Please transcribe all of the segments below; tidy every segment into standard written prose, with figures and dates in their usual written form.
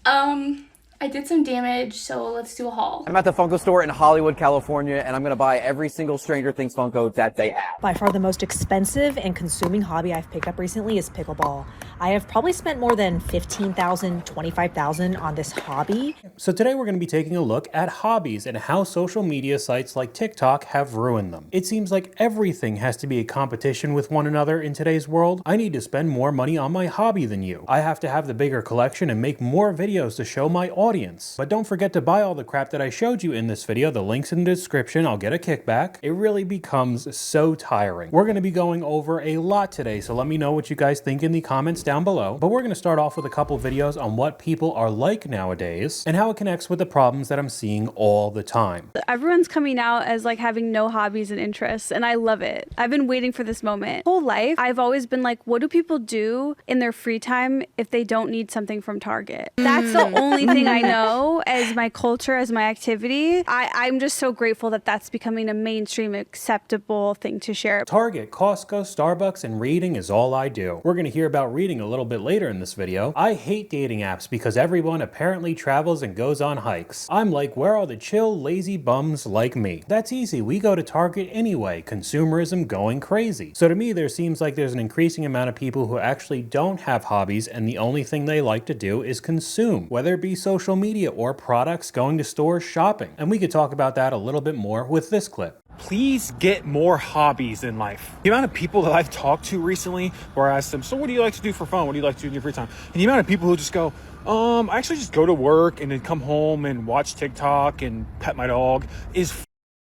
I did some damage, so let's do a haul. I'm at the Funko store in Hollywood, California, and I'm gonna buy every single Stranger Things Funko that they have. By far the most expensive and consuming hobby I've picked up recently is pickleball. I have probably spent more than $15,000, $25,000 on this hobby. So today we're going to be taking a look at hobbies and how social media sites like TikTok have ruined them. It seems like everything has to be a competition with one another in today's world. I need to spend more money on my hobby than you. I have to have the bigger collection and make more videos to show my audience. But don't forget to buy all the crap that I showed you in this video. The link's in the description. I'll get a kickback. It really becomes so tiring. We're going to be going over a lot today, so let me know what you guys think in the comments down below. But we're going to start off with a couple videos on what people are like nowadays and how it connects with the problems that I'm seeing all the time. Everyone's coming out as like having no hobbies and interests, and I love it. I've been waiting for this moment. Whole life, I've always been like, what do people do in their free time if they don't need something from Target? That's the only thing I know as my culture, as my activity. I'm just so grateful that that's becoming a mainstream acceptable thing to share. Target, Costco, Starbucks, and reading is all I do. We're going to hear about reading a little bit later in this video. I hate dating apps because everyone apparently travels and goes on hikes. I'm like, where are the chill, lazy bums like me? That's easy. We go to Target anyway. Consumerism going crazy. So to me, there seems like there's an increasing amount of people who actually don't have hobbies and the only thing they like to do is consume, whether it be social media or products, going to stores, shopping. And we could talk about that a little bit more with this clip. Please get more hobbies in life. The amount of people that I've talked to recently where I asked them, so what do you like to do for fun? What do you like to do in your free time? And the amount of people who just go, I actually just go to work and then come home and watch TikTok and pet my dog is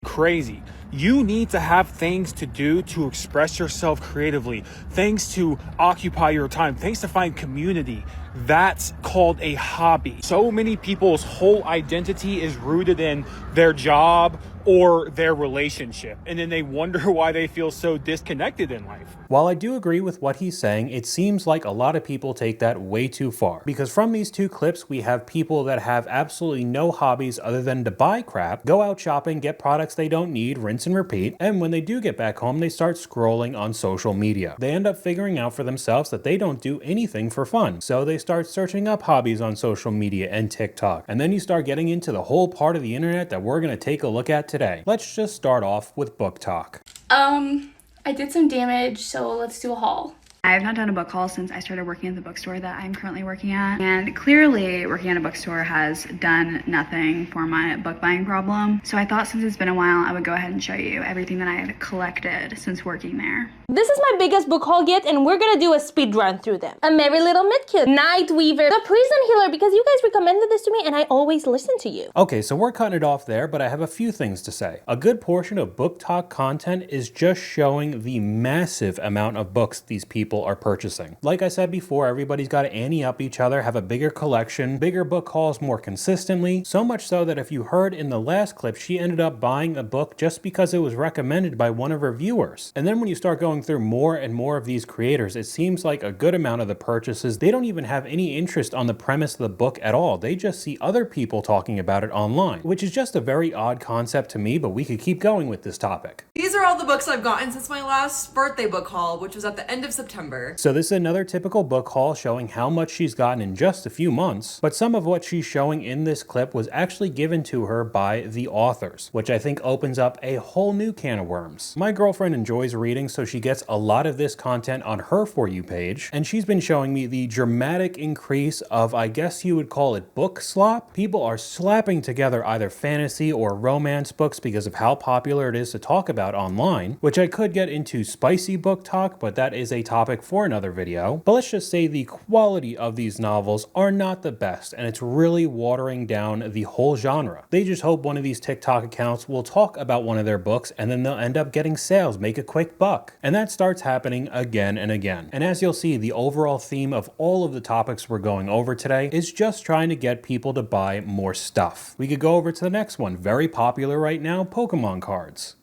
crazy. You need to have things to do to express yourself creatively, things to occupy your time, things to find community. That's called a hobby. So many people's whole identity is rooted in their job or their relationship, and then they wonder why they feel so disconnected in life. While I do agree with what he's saying, it seems like a lot of people take that way too far. Because from these two clips, we have people that have absolutely no hobbies other than to buy crap, go out shopping, get products they don't need, rinse and repeat, and when they do get back home, they start scrolling on social media. They end up figuring out for themselves that they don't do anything for fun, so they start searching up hobbies on social media and TikTok. And then you start getting into the whole part of the internet that we're going to take a look at today. Let's just start off with book talk. I did some damage, so let's do a haul. I have not done a book haul since I started working at the bookstore that I'm currently working at. And clearly working at a bookstore has done nothing for my book buying problem. So I thought since it's been a while, I would go ahead and show you everything that I have collected since working there. This is my biggest book haul yet, and we're gonna do a speed run through them. A Merry Little Midkit, Night Weaver, The Prison Healer, because you guys recommended this to me and I always listen to you. Okay, so we're cutting it off there, but I have a few things to say. A good portion of book talk content is just showing the massive amount of books these people are purchasing. Like I said before, everybody's got to ante up each other, have a bigger collection, bigger book hauls more consistently, so much so that if you heard in the last clip, she ended up buying a book just because it was recommended by one of her viewers. And then when you start going through more and more of these creators, it seems like a good amount of the purchases, they don't even have any interest on the premise of the book at all. They just see other people talking about it online, which is just a very odd concept to me, but we could keep going with this topic. These are all the books I've gotten since my last birthday book haul, which was at the end of September. So this is another typical book haul showing how much she's gotten in just a few months, but some of what she's showing in this clip was actually given to her by the authors, which I think opens up a whole new can of worms. My girlfriend enjoys reading, so she gets a lot of this content on her For You page, and she's been showing me the dramatic increase of, I guess you would call it, book slop. People are slapping together either fantasy or romance books because of how popular it is to talk about online, which I could get into spicy book talk, but that is a topic for another video. But let's just say the quality of these novels are not the best, and it's really watering down the whole genre. They just hope one of these TikTok accounts will talk about one of their books and then they'll end up getting sales, make a quick buck. And that starts happening again and again. And as you'll see, the overall theme of all of the topics we're going over today is just trying to get people to buy more stuff. We could go over to the next one, very popular right now, Pokemon cards.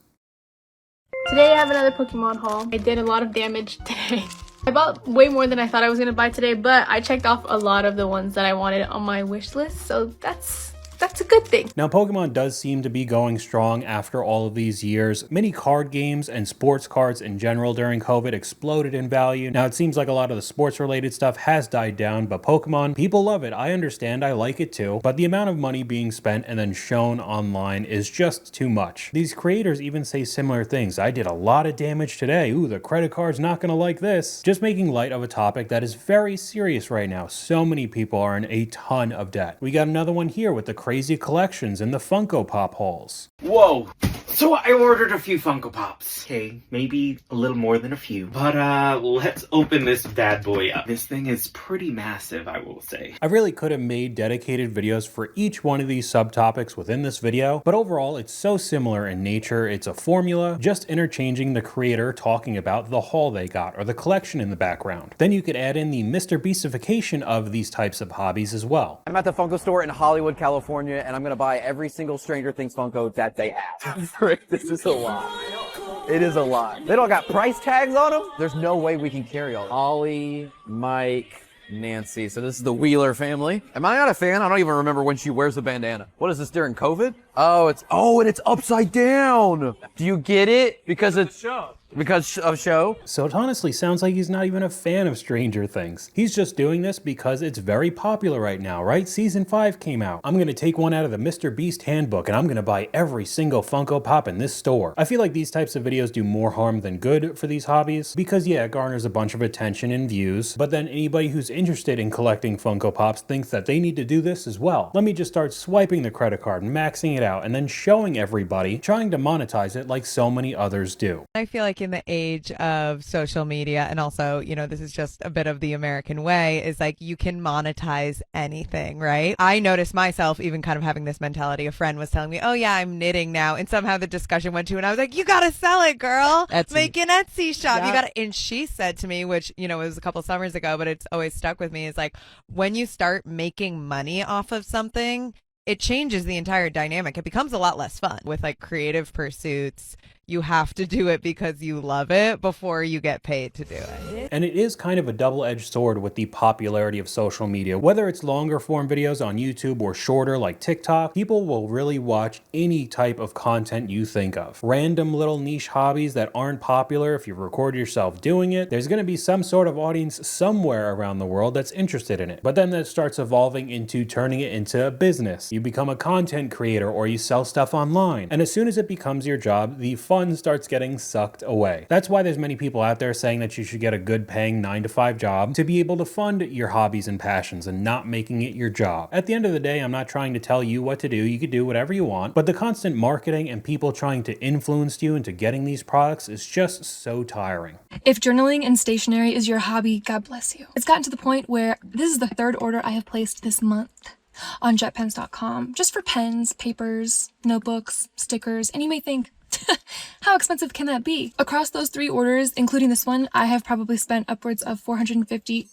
Today I have another Pokemon haul. I did a lot of damage today. I bought way more than I thought I was going to buy today, but I checked off a lot of the ones that I wanted on my wish list, so that's that's a good thing. Now, Pokemon does seem to be going strong after all of these years. Many card games and sports cards in general during COVID exploded in value. Now, it seems like a lot of the sports-related stuff has died down, but Pokemon, people love it. I understand, I like it too, but the amount of money being spent and then shown online is just too much. These creators even say similar things. I did a lot of damage today. Ooh, the credit card's not gonna like this. Just making light of a topic that is very serious right now. So many people are in a ton of debt. We got another one here with the crazy collections in the Funko Pop hauls. Whoa! So I ordered a few Funko Pops. Okay, maybe a little more than a few. But let's open this bad boy up. This thing is pretty massive, I will say. I really could have made dedicated videos for each one of these subtopics within this video, but overall it's so similar in nature. It's a formula, just interchanging the creator talking about the haul they got or the collection in the background. Then you could add in the Mr. Beastification of these types of hobbies as well. I'm at the Funko store in Hollywood, California, and I'm gonna buy every single Stranger Things Funko that they have. This is a lot. It is a lot. They don't got price tags on them. There's no way we can carry all. Ollie, Mike, Nancy. So this is the Wheeler family. Am I not a fan? I don't even remember when she wears the bandana. What is this, during COVID? Oh, and it's upside down. Do you get it? Because it's because of show. So it honestly sounds like he's not even a fan of Stranger Things. He's just doing this because it's very popular right now, right? Season 5 came out. I'm gonna take one out of the Mr. Beast handbook and I'm gonna buy every single Funko Pop in this store. I feel like these types of videos do more harm than good for these hobbies because yeah, it garners a bunch of attention and views, but then anybody who's interested in collecting Funko Pops thinks that they need to do this as well. Let me just start swiping the credit card, maxing it out, and then showing everybody, trying to monetize it like so many others do. I feel like in the age of social media, and also, you know, this is just a bit of the American way, is like you can monetize anything, right? I noticed myself even kind of having this mentality. A friend was telling me, oh yeah, I'm knitting now. And somehow the discussion went to, and I was like, you gotta sell it, girl. Etsy. Make an Etsy shop. Yeah. You gotta, and she said to me, which, you know, it was a couple summers ago, but it's always stuck with me, is like, when you start making money off of something, it changes the entire dynamic. It becomes a lot less fun. With like creative pursuits, you have to do it because you love it before you get paid to do it. And it is kind of a double-edged sword with the popularity of social media. Whether it's longer form videos on YouTube or shorter like TikTok, people will really watch any type of content you think of. Random little niche hobbies that aren't popular, if you record yourself doing it, there's going to be some sort of audience somewhere around the world that's interested in it. But then that starts evolving into turning it into a business. You become a content creator or you sell stuff online. And as soon as it becomes your job, the fun starts getting sucked away. That's why there's many people out there saying that you should get a good paying 9-to-5 job to be able to fund your hobbies and passions and not making it your job. At the end of the day, I'm not trying to tell you what to do. You can do whatever you want, but the constant marketing and people trying to influence you into getting these products is just so tiring. If journaling and stationery is your hobby, God bless you. It's gotten to the point where this is the third order I have placed this month on jetpens.com, just for pens, papers, notebooks, stickers, and you may think, how expensive can that be? Across those 3 orders, including this one, I have probably spent upwards of $450.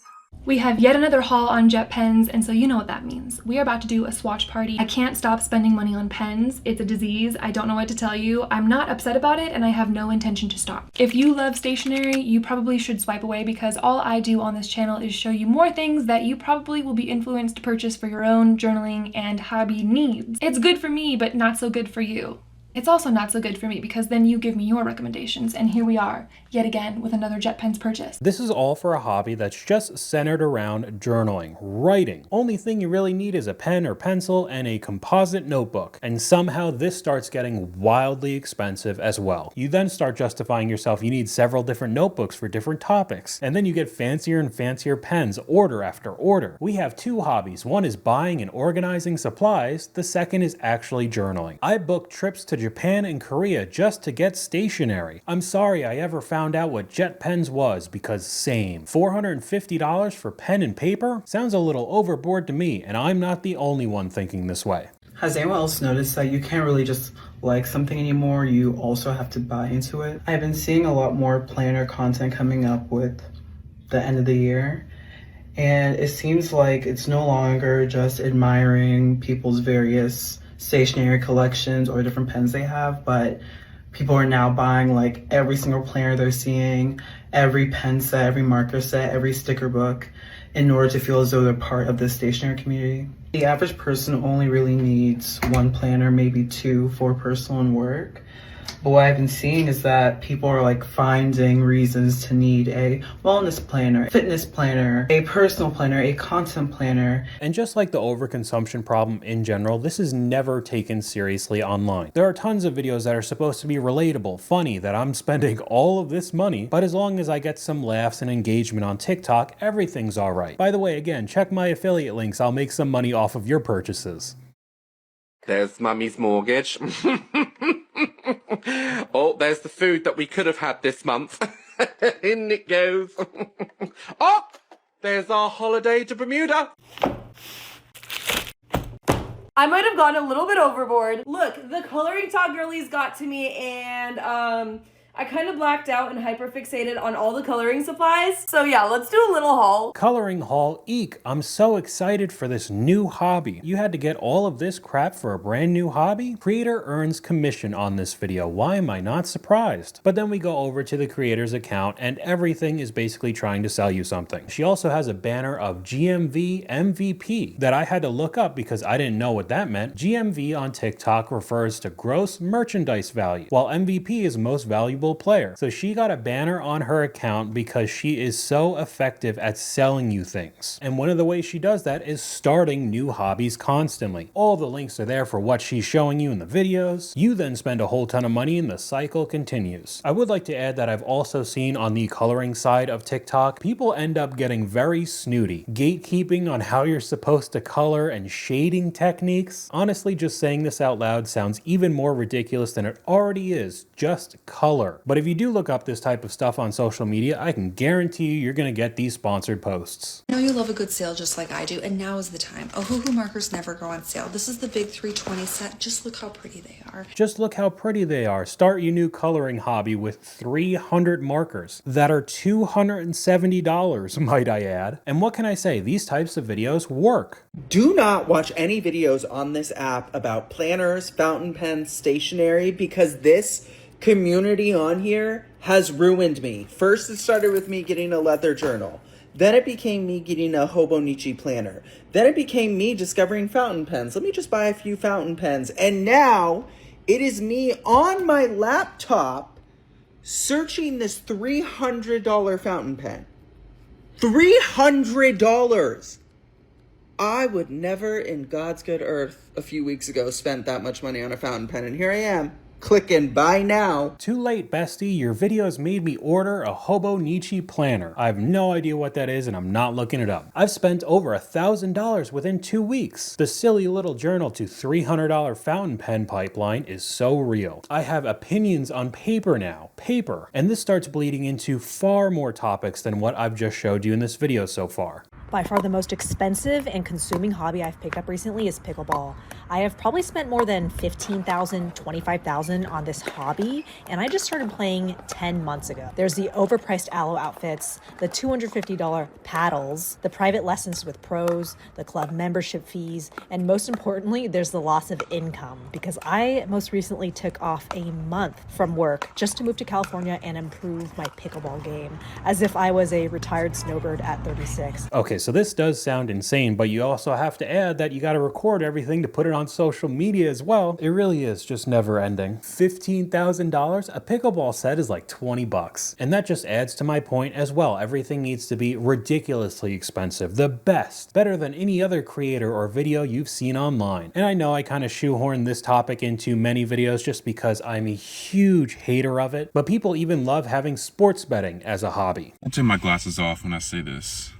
We have yet another haul on jet pens, and so you know what that means. We are about to do a swatch party. I can't stop spending money on pens. It's a disease. I don't know what to tell you. I'm not upset about it, and I have no intention to stop. If you love stationery, you probably should swipe away because all I do on this channel is show you more things that you probably will be influenced to purchase for your own journaling and hobby needs. It's good for me, but not so good for you. It's also not so good for me because then you give me your recommendations, and here we are, yet again, with another jet pens purchase. This is all for a hobby that's just centered around journaling, writing. Only thing you really need is a pen or pencil and a composite notebook. And somehow this starts getting wildly expensive as well. You then start justifying yourself. You need several different notebooks for different topics. And then you get fancier and fancier pens, order after order. We have 2 hobbies. One is buying and organizing supplies. The second is actually journaling. I booked trips to Japan and Korea just to get stationery. I'm sorry I ever found out what jet pens was because same. $450 for pen and paper? Sounds a little overboard to me, and I'm not the only one thinking this way. Has anyone else noticed that you can't really just like something anymore, you also have to buy into it? I've been seeing a lot more planner content coming up with the end of the year, and it seems like it's no longer just admiring people's various stationery collections or different pens they have, but people are now buying like every single planner they're seeing, every pen set, every marker set, every sticker book in order to feel as though they're part of the stationery community. The average person only really needs one planner, maybe two for personal and work. But what I've been seeing is that people are like finding reasons to need a wellness planner, fitness planner, a personal planner, a content planner. And just like the overconsumption problem in general, this is never taken seriously online. There are tons of videos that are supposed to be relatable, funny, that I'm spending all of this money, but as long as I get some laughs and engagement on TikTok, everything's alright. By the way, again, check my affiliate links, I'll make some money off of your purchases. There's Mummy's mortgage. Oh, there's the food that we could have had this month. In it goes. Oh, there's our holiday to Bermuda. I might have gone a little bit overboard. Look, the coloring talk girlies got to me and I kind of blacked out and hyperfixated on all the coloring supplies. So yeah, let's do a little haul. Coloring haul, eek. I'm so excited for this new hobby. You had to get all of this crap for a brand new hobby? Creator earns commission on this video. Why am I not surprised? But then we go over to the creator's account and everything is basically trying to sell you something. She also has a banner of GMV MVP that I had to look up because I didn't know what that meant. GMV on TikTok refers to gross merchandise value, while MVP is most valuable player. So she got a banner on her account because she is so effective at selling you things. And one of the ways she does that is starting new hobbies constantly. All the links are there for what she's showing you in the videos. You then spend a whole ton of money and the cycle continues. I would like to add that I've also seen on the coloring side of TikTok, people end up getting very snooty. Gatekeeping on how you're supposed to color and shading techniques. Honestly, just saying this out loud sounds even more ridiculous than it already is. Just color. But if you do look up this type of stuff on social media, I can guarantee you you're going to get these sponsored posts. I know you love a good sale just like I do, and now is the time. Ohuhu markers never go on sale. This is the big 320 set. Just look how pretty they are. Just look how pretty they are. Start your new coloring hobby with 300 markers that are $270, might I add. And what can I say? These types of videos work. Do not watch any videos on this app about planners, fountain pens, stationery, because this community on here has ruined me. First, it started with me getting a leather journal. Then it became me getting a Hobonichi planner. Then it became me discovering fountain pens. Let me just buy a few fountain pens. And now it is me on my laptop searching this $300 fountain pen. $300! I would never in God's good earth a few weeks ago spent that much money on a fountain pen. And here I am. Clicking buy now. Too late, bestie. Your videos made me order a Hobonichi planner. I have no idea what that is and I'm not looking it up. I've spent over $1,000 within 2 weeks. The silly little journal to $300 fountain pen pipeline is so real. I have opinions on paper now. Paper. And this starts bleeding into far more topics than what I've just showed you in this video so far. By far the most expensive and consuming hobby I've picked up recently is pickleball. I have probably spent more than $15,000, $25,000 on this hobby, and I just started playing 10 months ago. There's the overpriced aloe outfits, the $250 paddles, the private lessons with pros, the club membership fees, and most importantly, there's the loss of income because I most recently took off a month from work just to move to California and improve my pickleball game, as if I was a retired snowbird at 36. Okay, so this does sound insane, but you also have to add that you got to record everything to put it on social media as well. It really is just never ending. $15,000? A pickleball set is like 20 bucks. And that just adds to my point as well. Everything needs to be ridiculously expensive. The best. Better than any other creator or video you've seen online. And I know I kind of shoehorn this topic into many videos just because I'm a huge hater of it, but people even love having sports betting as a hobby. I'll take my glasses off when I say this.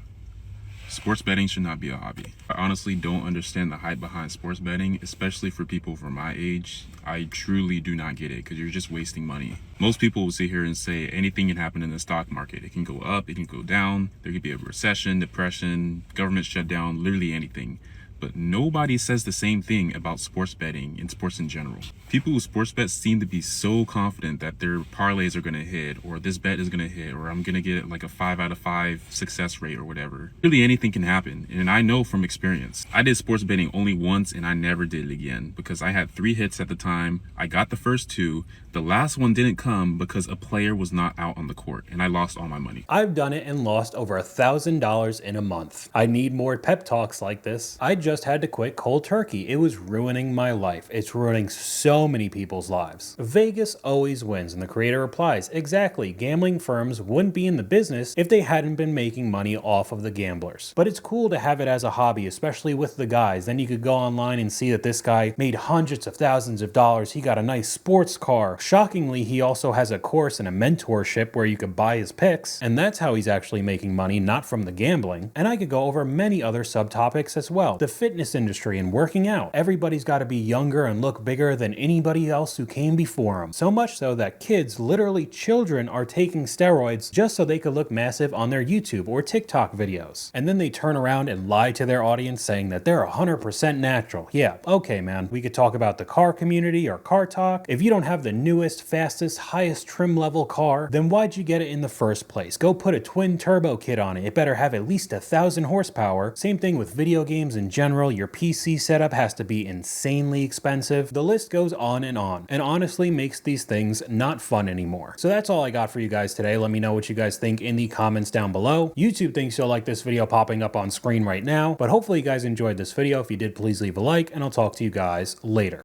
Sports betting should not be a hobby. I honestly don't understand the hype behind sports betting, especially for people from my age. I truly do not get it because you're just wasting money. Most people will sit here and say anything can happen in the stock market. It can go up, it can go down. There could be a recession, depression, government shutdown, literally anything. But nobody says the same thing about sports betting and sports in general. People who sports bet seem to be so confident that their parlays are going to hit, or this bet is going to hit, or I'm going to get like a 5 out of 5 success rate or whatever. Really anything can happen. And I know from experience. I did sports betting only once and I never did it again because I had 3 hits at the time. I got the first 2. The last one didn't come because a player was not out on the court and I lost all my money. I've done it and lost over $1,000 in a month. I need more pep talks like this. I just had to quit cold turkey. It was ruining my life. It's ruining so many people's lives. Vegas always wins, and the creator replies, exactly, gambling firms wouldn't be in the business if they hadn't been making money off of the gamblers. But it's cool to have it as a hobby, especially with the guys. Then you could go online and see that this guy made hundreds of thousands of dollars. He got a nice sports car. Shockingly, he also has a course and a mentorship where you could buy his picks, and that's how he's actually making money, not from the gambling. And I could go over many other subtopics as well. The fitness industry and working out. Everybody's got to be younger and look bigger than anybody else who came before them. So much so that kids, literally children, are taking steroids just so they could look massive on their YouTube or TikTok videos. And then they turn around and lie to their audience saying that they're 100% natural. Yeah, okay man, we could talk about the car community or car talk. If you don't have the newest, fastest, highest trim level car, then why'd you get it in the first place? Go put a twin turbo kit on it. It better have at least 1,000 horsepower. Same thing with video games in general. Your PC setup has to be insanely expensive. The list goes on, and honestly makes these things not fun anymore. So that's all I got for you guys today. Let me know what you guys think in the comments down below. YouTube thinks you'll like this video popping up on screen right now, but hopefully you guys enjoyed this video. If you did, please leave a like, and I'll talk to you guys later.